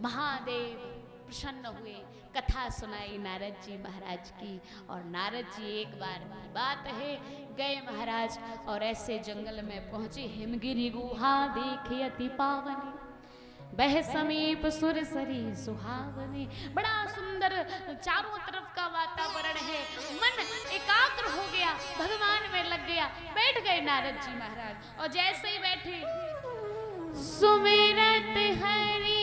महादेव प्रसन्न हुए, कथा सुनाई नारद जी महाराज की। और नारद जी एक बार की बात है गए महाराज और ऐसे जंगल में पहुंचे, हिमगिरी गुहा देखे अति पावनी, बह समीप सुर सरी सुहावनी। बड़ा सुंदर चारों तरफ का वातावरण है, मन एकाग्र हो गया, भगवान में लग गया। बैठ गए नारद जी महाराज और जैसे ही बैठे, सुमिरत हरि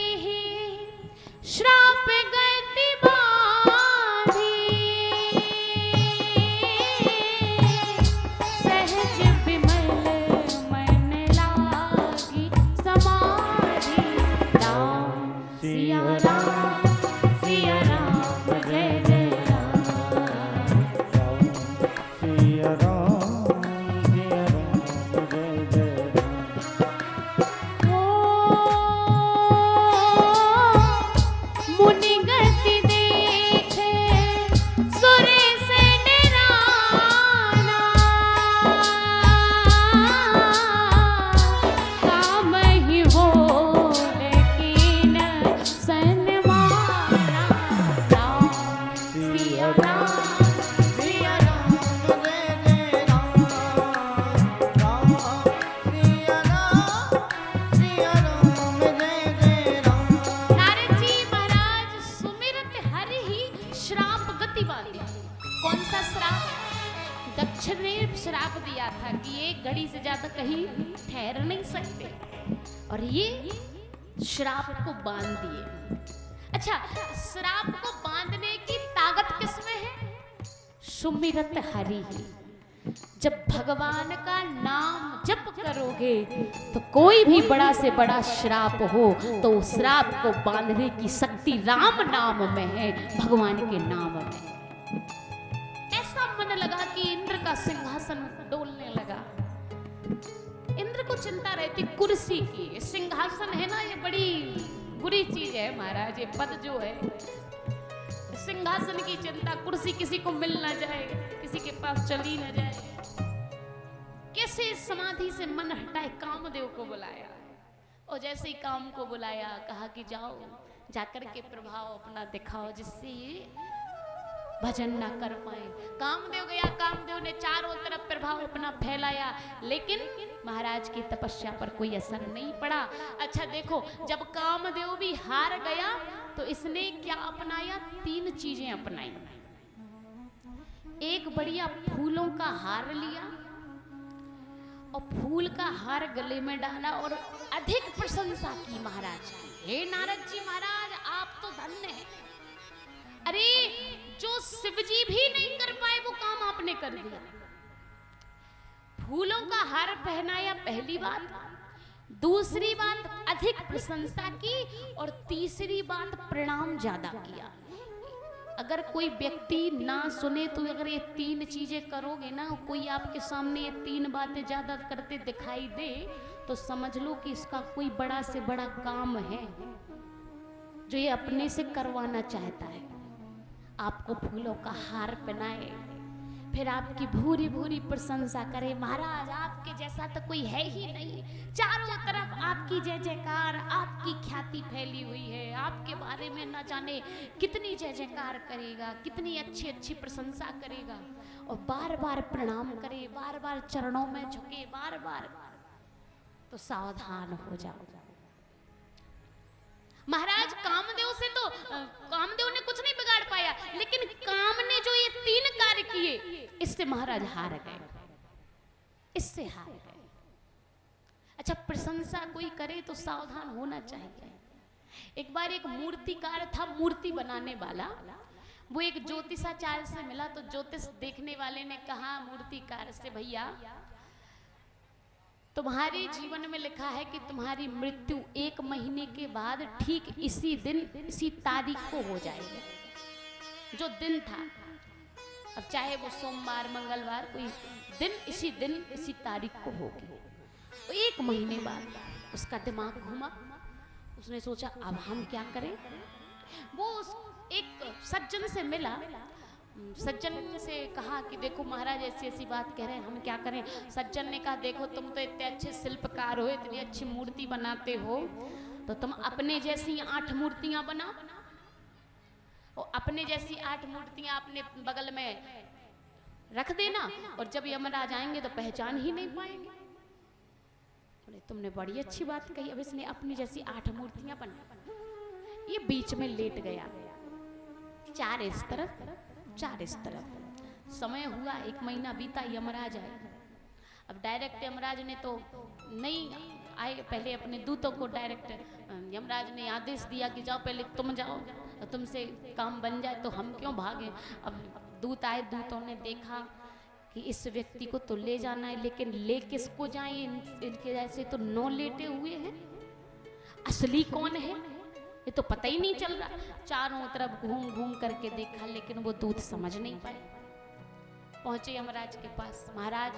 श्राप गति बाधी, सहज विमल मन लागी समाधि। राम सिया राम सिया राम जय जय राम, सिया राम जय जय राम। मुनि गति देखे सुर से डराना, काम ही हो लेकिन सन्माना। राम सिया राम सिया राम जय जय राम, राम सिया राम जय जय राम। नारद जी महाराज सुमिरत हरि ही श्राप गति बांधी। कौन सा श्राप? दक्ष ने श्राप दिया था कि एक घड़ी से ज्यादा कहीं ठहर नहीं सकते, और ये श्राप को बांध दिए। अच्छा, श्राप को बांधने की ताकत किसमें है? सुमिरत हरि ही। जब भगवान का नाम जप करोगे तो कोई भी बड़ा से बड़ा श्राप हो तो उस श्राप को बांधने की शक्ति राम नाम में है, भगवान के नाम में। ऐसा मन लगा कि इंद्र का सिंहासन डोलने लगा। इंद्र को चिंता रहती कुर्सी की, सिंहासन है ना, ये बड़ी बुरी चीज है महाराज। ये पद जो है, सिंहासन की चिंता, कुर्सी किसी को मिल ना जाए, किसी के पास चली ना जाए। कैसे समाधि से मन हटाए, कामदेव को बुलाया और जैसे ही काम को बुलाया कहा कि जाओ जाकर के प्रभाव अपना दिखाओ जिससे ये भजन ना कर पाए। कामदेव गया, कामदेव ने चारों तरफ प्रभाव अपना फैलाया, लेकिन महाराज की तपस्या पर कोई असर नहीं पड़ा। अच्छा देखो, जब कामदेव भी हार गया तो इसने क्या अपनाया? 3 चीजें अपनाई। एक बढ़िया फूलों का हार लिया और फूल का हार गले में डाला और अधिक प्रशंसा की महाराज की। हे नारद जी महाराज, आप तो धन्य हैं। अरे जो शिवजी भी नहीं कर पाए वो काम आपने कर दिया। फूलों का हार पहनाया, पहली बात। दूसरी बात अधिक प्रशंसा की, और तीसरी बात प्रणाम ज्यादा किया। अगर कोई व्यक्ति ना सुने तो अगर ये 3 चीजें करोगे ना, कोई आपके सामने ये 3 बातें ज्यादा करते दिखाई दे तो समझ लो कि इसका कोई बड़ा से बड़ा काम है जो ये अपने से करवाना चाहता है। आपको फूलों का हार पहनाए, फिर आपकी भूरी भूरी प्रशंसा करे। महाराज आपके जैसा तो कोई है ही नहीं, चारों तरफ आपकी जय जयकार, आपकी ख्याति फैली हुई है, आपके बारे में न जाने कितनी जय जयकार करेगा, कितनी अच्छी अच्छी प्रशंसा करेगा, और बार बार प्रणाम करे, बार बार चरणों में झुके, बार बार। तो सावधान हो जाओ। महाराज कामदेव से तो कामदेव ने कुछ नहीं बिगाड़ पाया, लेकिन काम ने जो ये 3 कार्य किए इससे महाराज हार गए, इससे हार गए। अच्छा, प्रशंसा कोई करे तो सावधान होना चाहिए। एक बार एक मूर्तिकार था, मूर्ति बनाने वाला, वो एक ज्योतिषाचार्य से मिला तो ज्योतिष देखने वाले ने कहा मूर्तिकार से, भैया तुम्हारे जीवन में लिखा है कि तुम्हारी मृत्यु 1 महीने के बाद ठीक इसी दिन इसी तारीख को हो जाएगी। जो दिन था, अब चाहे वो सोमवार मंगलवार, कोई दिन इसी दिन इसी तारीख को होगी। तो 1 महीने बाद उसका दिमाग घूमा, उसने सोचा अब हम क्या करें। वो एक सज्जन से मिला, सज्जन से कहा कि देखो महाराज ऐसी ऐसी बात कह रहे हैं, हम क्या करें। सज्जन ने कहा देखो तुम तो इतने अच्छे शिल्पकार हो, इतनी अच्छी मूर्ति बनाते हो, तो तुम अपने जैसी 8 मूर्तियां बनाओ, और अपने जैसी 8 मूर्तियां अपने बगल में रख देना, और जब यमराज आएंगे तो पहचान ही नहीं पाएंगे। बोले तुमने बड़ी अच्छी बात कही। अब इसने अपनी जैसी 8 मूर्तियां बना, ये बीच में लेट गया, 4 इस तरफ 4 इस तरफ। समय हुआ, 1 महीना बीता, यमराज आए। अब डायरेक्ट यमराज ने तो नहीं आए, पहले अपने दूतों को डायरेक्ट यमराज ने आदेश दिया कि जाओ पहले तुम जाओ, तुमसे काम बन जाए तो हम क्यों भागे। अब दूत आए, दूतों ने देखा कि इस व्यक्ति को तो ले जाना है, लेकिन ले किसको जाए, इनके जैसे तो 9 लेटे हुए हैं, असली कौन है ये तो पता ही नहीं चल रहा। चारों तरफ घूम घूम करके देखा, लेकिन वो दूत समझ नहीं पाए। पहुंचे यमराज के पास, महाराज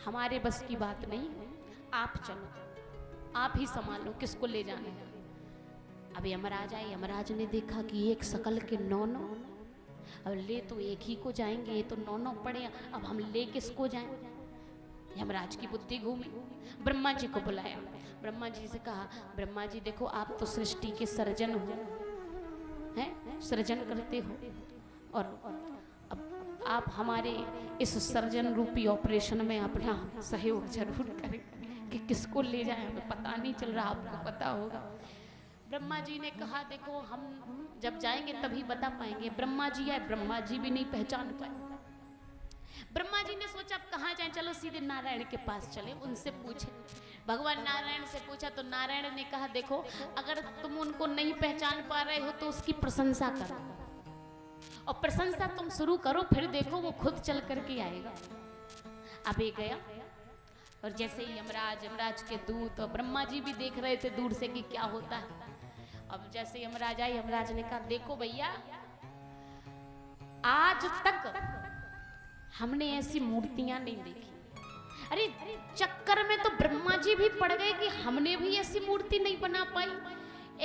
हमारे बस की बात नहीं है, आप चलो, आप ही संभालो किसको ले जाना है। अब यमराज आए, यमराज ने देखा कि एक शकल के 9, अब ले तो एक ही को जाएंगे, ये तो 9 पड़े, अब हम ले किसको जाएं। यमराज की बुद्धि घूमी, ब्रह्मा जी को बुलाया, ब्रह्मा जी से कहा, ब्रह्मा जी देखो आप तो सृष्टि के सर्जन हो, हैं सृजन करते हो, और अब आप हमारे इस सर्जन रूपी ऑपरेशन में अपना सहयोग जरूर करें कि किसको ले जाए, हमें पता नहीं चल रहा, आपको पता होगा। ब्रह्मा जी ने कहा देखो हम जब जाएंगे तभी बता पाएंगे। ब्रह्मा जी आए, ब्रह्मा जी भी नहीं पहचान पाए। ब्रह्मा जी ने सोचा अब कहाँ जाएं, चलो सीधे नारायण के पास चले, उनसे पूछे। भगवान नारायण से पूछा तो नारायण ने कहा देखो अगर तुम उनको नहीं पहचान पा रहे हो तो उसकी प्रशंसा करो, और प्रशंसा तुम शुरू करो, फिर देखो वो खुद चल करके आएगा। अब ये गया, और जैसे ही यमराज के दूत और ब्रह्मा जी भी देख रहे थे दूर से कि क्या होता है। अब जैसे यमराज आए, यमराज ने कहा देखो भैया आज तक हमने ऐसी मूर्तियां नहीं देखी। अरे चक्कर में तो ब्रह्मा जी भी पड़ गए कि हमने भी ऐसी मूर्ति नहीं बना पाई।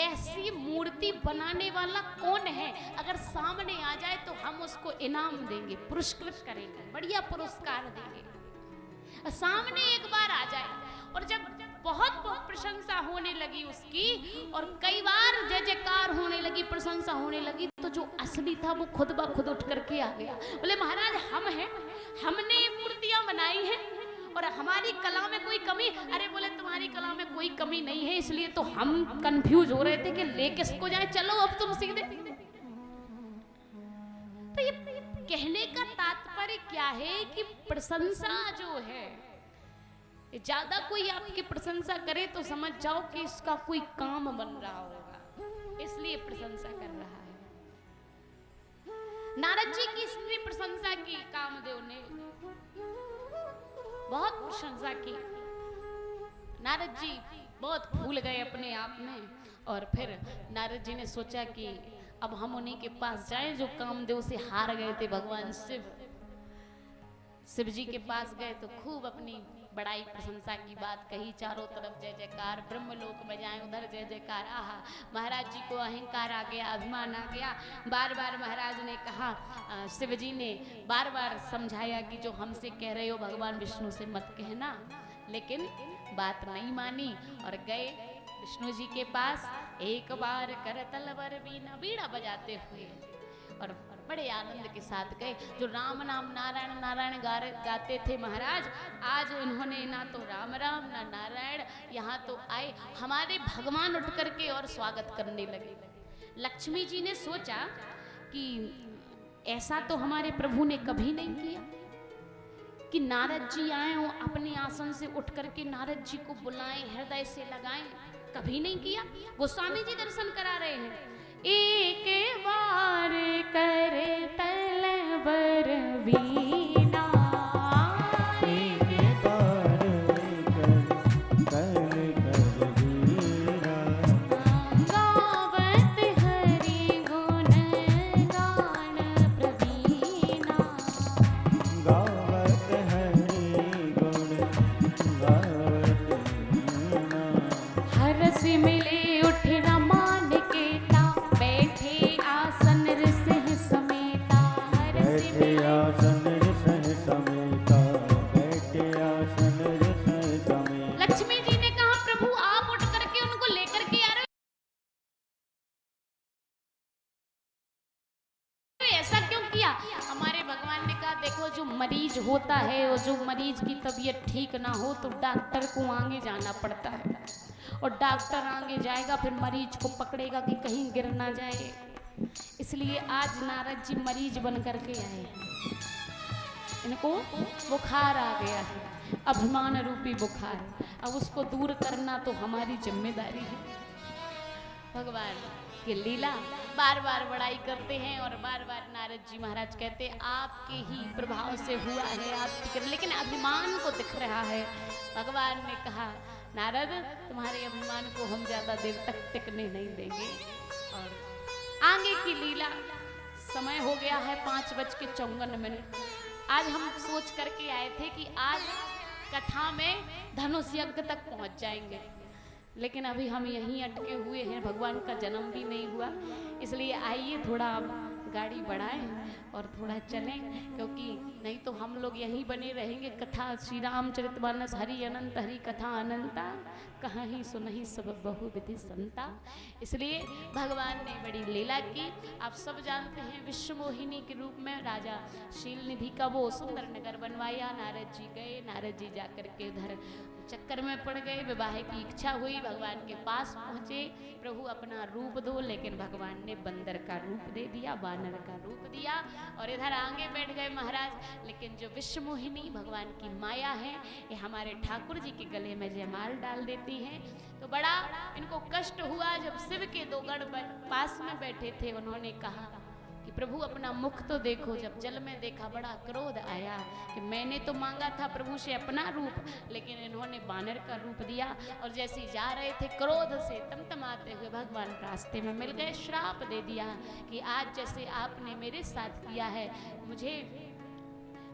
ऐसी मूर्ति बनाने वाला कौन है, अगर सामने आ जाए तो हम उसको इनाम देंगे, पुरस्कृत करेंगे, बढ़िया पुरस्कार देंगे। सामने एक बार आ जाए, और जब बहुत प्रशंसा होने लगी उसकी, और कई बार जय जयकार होने लगी, प्रशंसा होने लगी, तो जो असली था वो खुद ब खुद उठ करके आ गया। बोले महाराज हम हैं, हमने मूर्तियां बनाई हैं, और हमारी कला में कोई कमी। अरे बोले तुम्हारी कला में कोई कमी नहीं है, इसलिए तो हम कंफ्यूज हो रहे थे कि ले किसको जाए, चलो अब तुम सीधे। तो ये कहने का तात्पर्य क्या है कि प्रशंसा जो है, ज्यादा कोई आपकी प्रशंसा करे तो समझ जाओ कि इसका कोई काम बन रहा होगा, इसलिए प्रशंसा कर रहा है। नारद जी की स्त्री प्रशंसा की, कामदेव ने बहुत प्रशंसा की। नारद जी बहुत भूल गए अपने आप में, और फिर नारद जी ने सोचा कि अब हम उन्हीं के पास जाएं जो कामदेव से हार गए थे। भगवान शिव जी के पास गए तो खूब अपनी बड़ाई प्रशंसा की बात कही, चारों तरफ जय जयकार, ब्रह्मलोक में जाए उधर जय जयकार। आहा महाराज जी को अहंकार आ गया, अभिमान आ गया। बार बार महाराज ने कहा, शिव जी ने बार बार समझाया कि जो हमसे कह रहे हो भगवान विष्णु से मत कहना, लेकिन बात नहीं मानी और गए विष्णु जी के पास। एक बार करतल वर बीना, बीड़ा बजाते हुए, और बड़े आनंद के साथ गए। जो राम नाम नारायण नारायण गाते थे महाराज, आज इन्होंने ना तो राम राम ना नारायण, यहाँ तो आए हमारे भगवान उठ करके और स्वागत करने लगे। लक्ष्मी जी ने सोचा कि ऐसा तो हमारे प्रभु ने कभी नहीं किया कि नारद जी आए हो अपने आसन से उठ करके नारद जी को बुलाएं, हृदय से लगाएं, कभी नहीं किया। गोस्वामी जी दर्शन करा रहे हैं। एक बार करे तलवर वीणा, एक बार कर वीणा, गावत हरि गुण गान प्रवीणा, गावत हरि गुण गावत वीणा, हरस मिले उठ न मान के ता, बैठे आसन रिसह समेता, हरस बैठे मिले आसन रिसह समेता, बैठे आसन रिसह समेता। लक्ष्मी जी ने कहा प्रभु आप उठ करके उनको लेकर के आ होता है और जो मरीज की तबीयत ठीक ना हो तो डॉक्टर को आगे जाना पड़ता है, और डॉक्टर आगे जाएगा फिर मरीज को पकड़ेगा कि कहीं गिर ना जाए। इसलिए आज नारद जी मरीज बन करके आए हैं। इनको बुखार आ गया है, अभिमान रूपी बुखार। अब उसको दूर करना तो हमारी जिम्मेदारी है। भगवान की लीला बार बार बड़ाई करते हैं और बार बार नारद जी महाराज कहते हैं आपके ही प्रभाव से हुआ है, आपकी, लेकिन अभिमान को दिख रहा है। भगवान ने कहा नारद तुम्हारे अभिमान को हम ज्यादा देर तक टिकने नहीं देंगे। और आगे की लीला, समय हो गया है 5:54। आज हम सोच करके आए थे कि आज कथा में धनुष यज्ञ तक पहुंच जाएंगे, लेकिन अभी हम यहीं अटके हुए हैं, भगवान का जन्म भी नहीं हुआ। इसलिए आइए थोड़ा गाड़ी बढ़ाएं और थोड़ा चलें, क्योंकि नहीं तो हम लोग यहीं बने रहेंगे। कथा श्री रामचरितमानस हरि अनंत, हरि कथा अनंता, कहाँ ही सुनहि सब बहुविधि संता। इसलिए भगवान ने बड़ी लीला की। आप सब जानते हैं विश्व मोहिनी के रूप में राजा शील निधि का वो सुंदर नगर बनवाया। नारद जी गए, नारद जी जाकर के उधर चक्कर में पड़ गए, विवाह की इच्छा हुई, भगवान के पास पहुंचे, प्रभु अपना रूप दो, लेकिन भगवान ने बंदर का रूप दे दिया, वानर का रूप दिया और इधर आगे बैठ गए महाराज। लेकिन जो विश्व मोहिनी भगवान की माया है, ये हमारे ठाकुर जी के गले में जयमाल डाल देती हैं। तो बड़ा इनको कष्ट हुआ जब शिव के 2 गण पास में बैठे थे। उन्होंने कहा कि प्रभु अपना मुख तो देखो। जब जल में देखा बड़ा क्रोध आया कि मैंने तो मांगा था प्रभु से अपना रूप, लेकिन इन्होंने बानर का रूप दिया। और जैसे ही जा रहे थे क्रोध से तमतमाते हुए भगवान रास्ते में मिल गए, श्राप दे दिया कि आज जैसे आपने मेरे साथ किया है,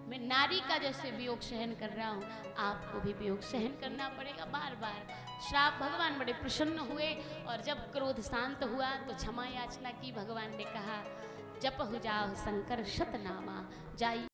मैं नारी का जैसे वियोग सहन कर रहा हूँ, आपको भी वियोग सहन करना पड़ेगा। बार बार श्राप। भगवान बड़े प्रसन्न हुए और जब क्रोध शांत हुआ तो क्षमा याचना की। भगवान ने कहा जप हो जाओ शंकर शतनामा, जाई